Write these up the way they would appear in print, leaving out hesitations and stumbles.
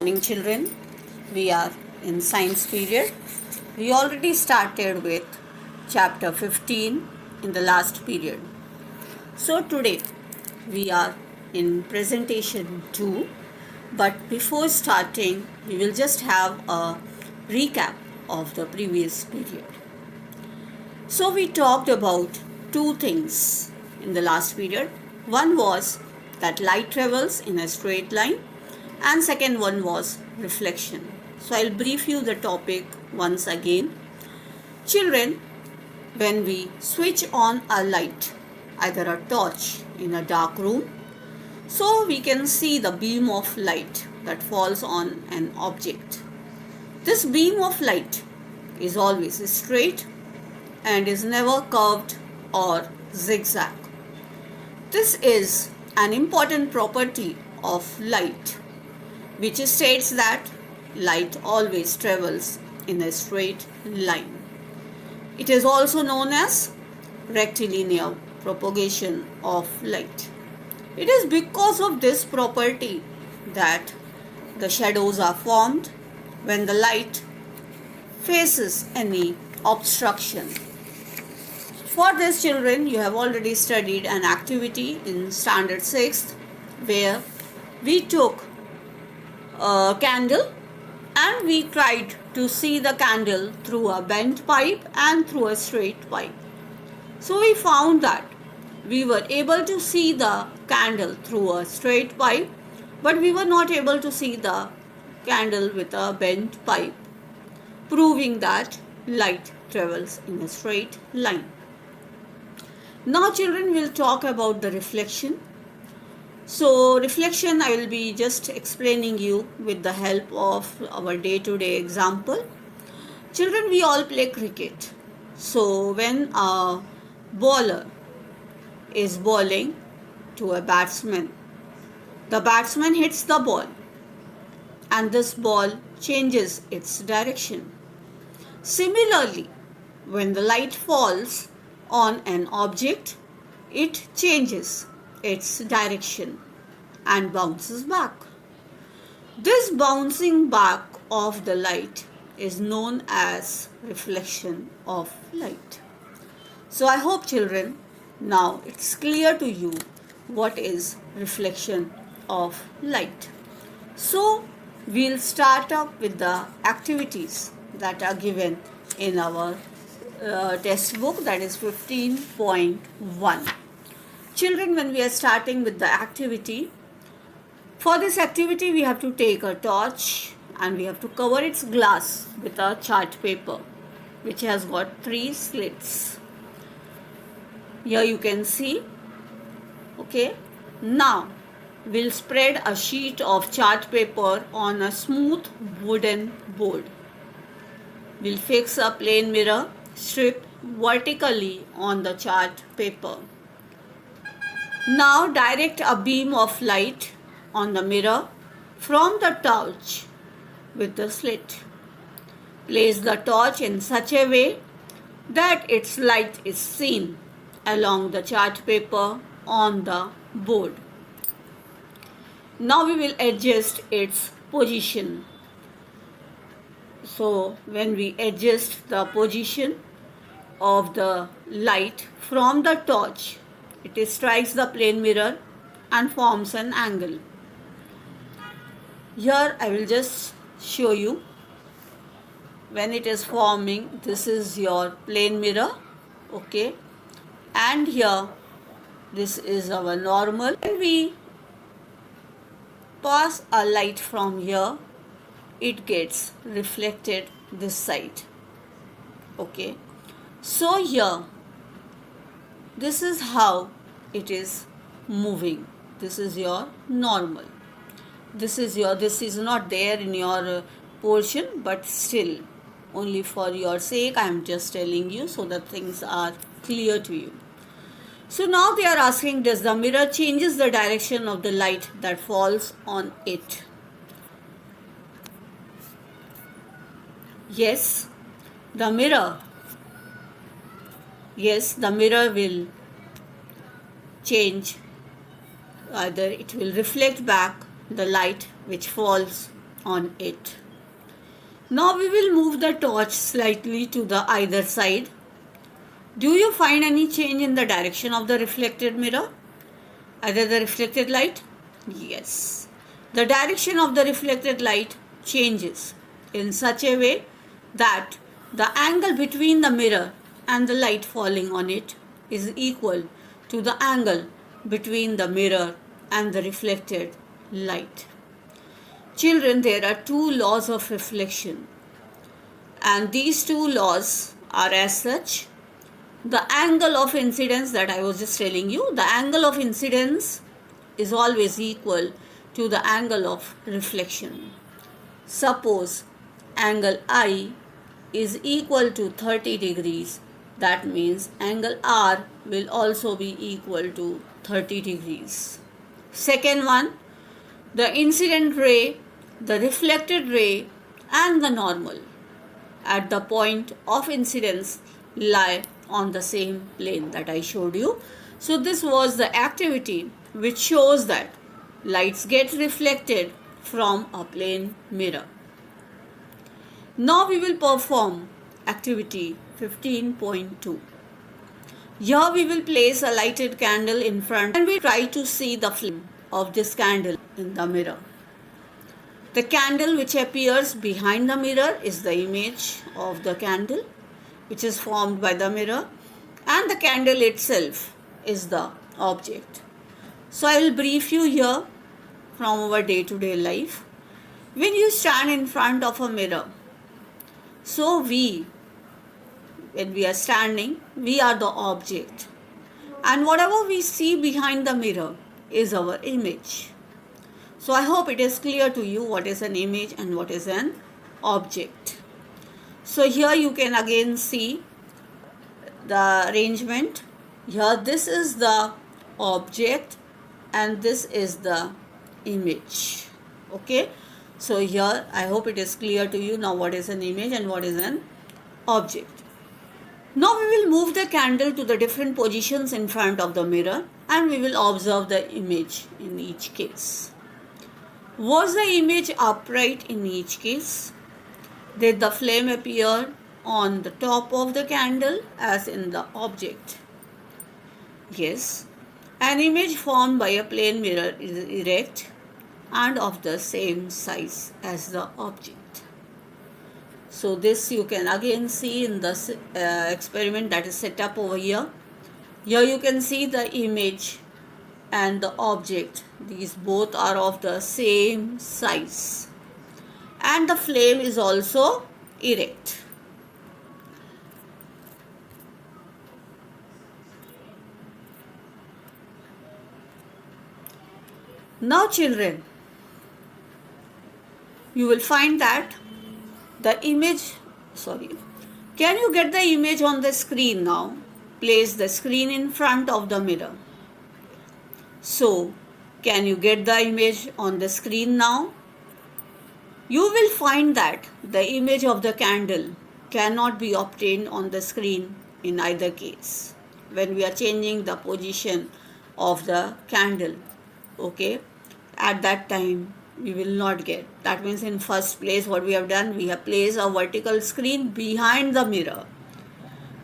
morning, children. We are in science period. We already started with chapter 15 in the last period. So today we are in presentation 2, but before starting we will just have a recap of the previous period. So we talked about two things in the last period. One was that light travels in a straight line, and second one was reflection. So I'll brief you the topic once again. Children, when we switch on a light, either a torch in a dark room, so we can see the beam of light that falls on an object. This beam of light is always straight and is never curved or zigzag. This is an important property of light, which states that light always travels in a straight line. It is also known as rectilinear propagation of light. It is because of this property that the shadows are formed when the light faces any obstruction. For this, children, you have already studied an activity in standard 6th where we took a candle and we tried to see the candle through a bent pipe and through a straight pipe. So we found that we were able to see the candle through a straight pipe, but we were not able to see the candle with a bent pipe, proving that light travels in a straight line. Now children, will talk about the reflection. So reflection I will be just explaining you with the help of our day-to-day example. Children, we all play cricket. So when a bowler is bowling to a batsman, the batsman hits the ball and this ball changes its direction. Similarly, when the light falls on an object, it changes its direction and bounces back. This bouncing back of the light is known as reflection of light. So I hope, children, now it's clear to you what is reflection of light. So we'll start up with the activities that are given in our test book, that is 15.1. Children, when we are starting with the activity, for this activity we have to take a torch and we have to cover its glass with a chart paper which has got 3 slits. Here you can see. Okay, now we'll spread a sheet of chart paper on a smooth wooden board. We'll fix a plain mirror strip vertically on the chart paper. Now direct a beam of light on the mirror from the torch with the slit. Place the torch in such a way that its light is seen along the chart paper on the board. Now we will adjust its position. So when we adjust the position of the light from the torch, it strikes the plane mirror and forms an angle. Here I will just show you when it is forming. This is your plane mirror, okay, and here this is our normal. When we pass a light from here, it gets reflected this side. Okay, so here this is how it is moving. This is your normal. This is not there in your portion, but still, only for your sake I am just telling you so that things are clear to you. So now they are asking, does the mirror changes the direction of the light that falls on it? Yes, the mirror will change. Either it will reflect back the light which falls on it. Now we will move the torch slightly to the either side. Do you find any change in the direction of the reflected mirror? Either the reflected light? Yes. The direction of the reflected light changes in such a way that the angle between the mirror and the light falling on it is equal to the angle between the mirror and the reflected light. Children, there are two laws of reflection, and these two laws are as such. The angle of incidence that I was just telling you, the angle of incidence is always equal to the angle of reflection. Suppose angle I is equal to 30 degrees, that means angle R will also be equal to 30 degrees. Second one, the incident ray, the reflected ray and the normal at the point of incidence lie on the same plane that I showed you. So this was the activity which shows that lights get reflected from a plane mirror. Now we will perform activity 15.2. Here we will place a lighted candle in front and we try to see the flame of this candle in the mirror. The candle which appears behind the mirror is the image of the candle which is formed by the mirror, and the candle itself is the object. So I will brief you here from our day-to-day life. When you stand in front of a mirror, so when we are standing, we are the object, and whatever we see behind the mirror is our image. So I hope it is clear to you what is an image and what is an object. So here you can again see the arrangement. Here this is the object and this is the image. Okay. So here I hope it is clear to you now what is an image and what is an object. Now we will move the candle to the different positions in front of the mirror and we will observe the image in each case. Was the image upright in each case? Did the flame appear on the top of the candle as in the object? Yes. An image formed by a plane mirror is erect and of the same size as the object. So this you can again see in the experiment that is set up over here. Here you can see the image and the object. These both are of the same size. And the flame is also erect. Now children, you will find that the image, can you get the image on the screen now? Place the screen in front of the mirror. So, can you get the image on the screen now? You will find that the image of the candle cannot be obtained on the screen in either case when we are changing the position of the candle. Okay, at that time we will not get. That means in first place what we have done, we have placed a vertical screen behind the mirror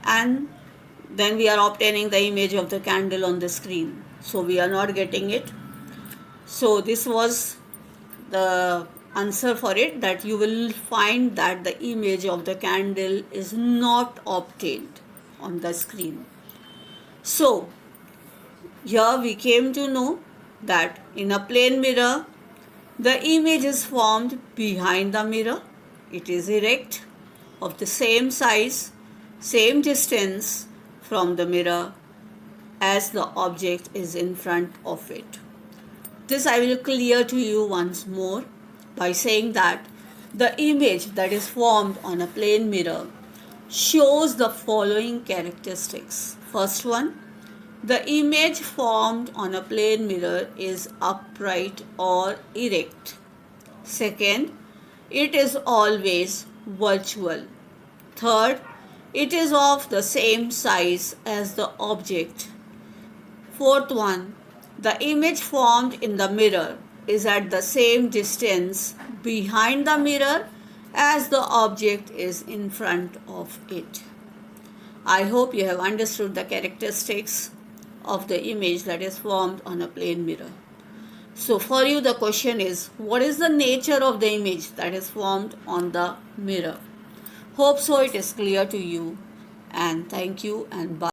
and then we are obtaining the image of the candle on the screen. So we are not getting it. So this was the answer for it, that you will find that the image of the candle is not obtained on the screen. So here we came to know that in a plane mirror, the image is formed behind the mirror. It is erect, of the same size, same distance from the mirror as the object is in front of it. This I will clear to you once more by saying that the image that is formed on a plane mirror shows the following characteristics. First one, the image formed on a plane mirror is upright or erect. Second, it is always virtual. Third, it is of the same size as the object. Fourth one, the image formed in the mirror is at the same distance behind the mirror as the object is in front of it. I hope you have understood the characteristics of the image that is formed on a plane mirror. So for you the question is, what is the nature of the image that is formed on the mirror? Hope so it is clear to you, and thank you and bye.